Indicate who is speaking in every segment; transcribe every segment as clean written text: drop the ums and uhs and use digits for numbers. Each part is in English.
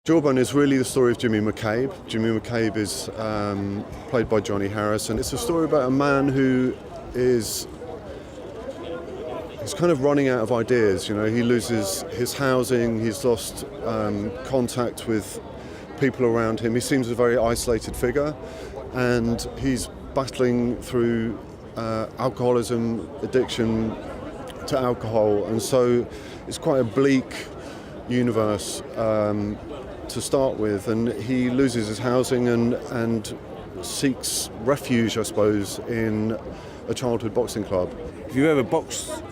Speaker 1: Jawbone is really the story of Jimmy McCabe. Jimmy McCabe is played by Johnny Harris, and it's a story about a man who is he's kind of running out of ideas. You know, he loses his housing, he's lost contact with people around him. He seems a very isolated figure, and he's battling through alcoholism, addiction to alcohol, and so it's quite a bleak universe to start with, and he loses his housing and seeks refuge, I suppose, in a childhood boxing club.
Speaker 2: If you ever boxed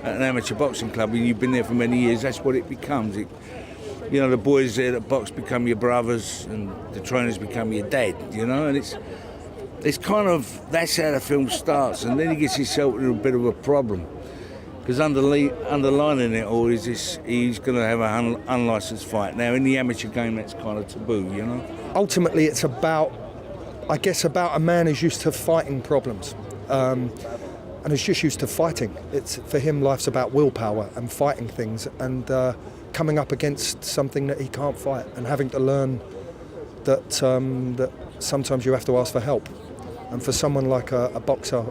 Speaker 2: at an amateur boxing club and you've been there for many years, that's what it becomes. The boys there that box become your brothers, and the trainers become your dad. And it's kind of, that's how the film starts, and then he gets himself in a bit of a problem. Because underlining it all is he's going to have an unlicensed fight. Now, in the amateur game, that's kind of taboo,
Speaker 3: Ultimately, it's about a man who's used to fighting problems. And is just used to fighting. For him, life's about willpower and fighting things and coming up against something that he can't fight and having to learn that sometimes you have to ask for help. And for someone like a boxer,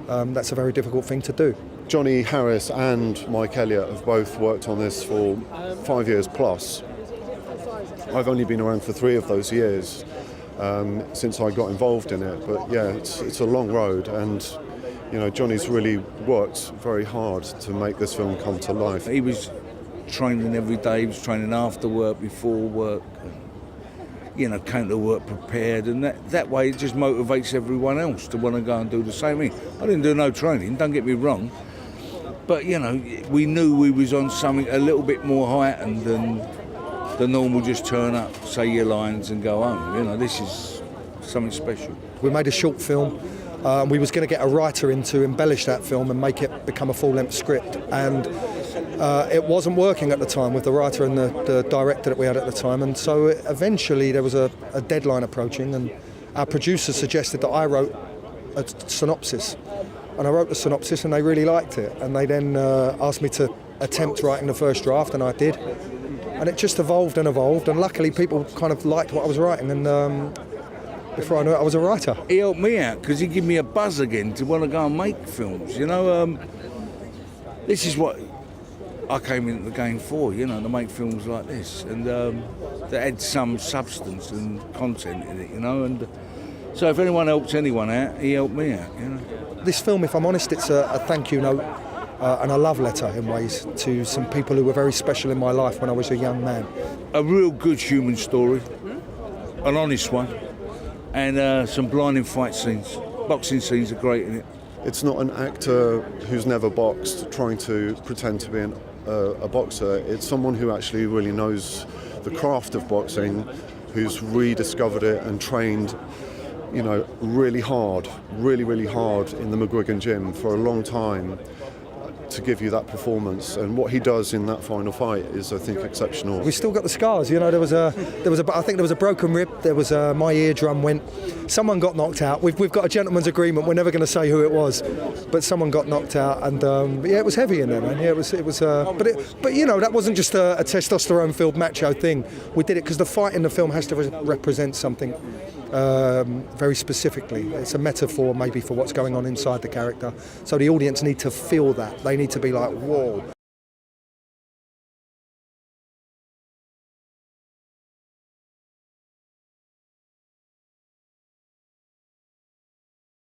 Speaker 3: that's a very difficult thing to do.
Speaker 1: Johnny Harris and Mike Elliott have both worked on this for 5 years plus. I've only been around for 3 of those years since I got involved in it. But yeah, it's a long road, and Johnny's really worked very hard to make this film come to life.
Speaker 2: He was training every day. He was training after work, before work. Came to work prepared, and that way it just motivates everyone else to want to go and do the same thing. I didn't do no training, don't get me wrong, but we knew we was on something a little bit more heightened than the normal just turn up, say your lines and go home. This is something special.
Speaker 3: We made a short film. We was going to get a writer in to embellish that film and make it become a full-length script, and it wasn't working at the time with the writer and the director that we had at the time, and so eventually there was a deadline approaching, and our producer suggested that I wrote a synopsis, and I wrote the synopsis and they really liked it, and they then asked me to attempt writing the first draft, and I did, and it just evolved, and luckily people kind of liked what I was writing, and before I knew it I was a writer.
Speaker 2: He helped me out because he gave me a buzz again to want to go and make films. This is what I came into the game for, to make films like this, and that had some substance and content in it, and so if anyone helps anyone out, he helped me out,
Speaker 3: This film, if I'm honest, it's a thank you note and a love letter in ways to some people who were very special in my life when I was a young man.
Speaker 2: A real good human story, an honest one, and some blinding fight scenes. Boxing scenes are great in it.
Speaker 1: It's not an actor who's never boxed trying to pretend to be a boxer. It's someone who actually really knows the craft of boxing, who's rediscovered it and trained, really hard in the McGuigan gym for a long time to give you that performance. And what he does in that final fight is, I think, exceptional.
Speaker 3: We still got the scars. I think there was a broken rib. There was my eardrum went. Someone got knocked out. We've got a gentleman's agreement. We're never going to say who it was, but someone got knocked out, and it was heavy in there, man. Yeah, it was. But that wasn't just a testosterone-filled macho thing. We did it because the fight in the film has to represent something very specifically. It's a metaphor maybe for what's going on inside the character. So the audience need to feel that. They need to be like, whoa.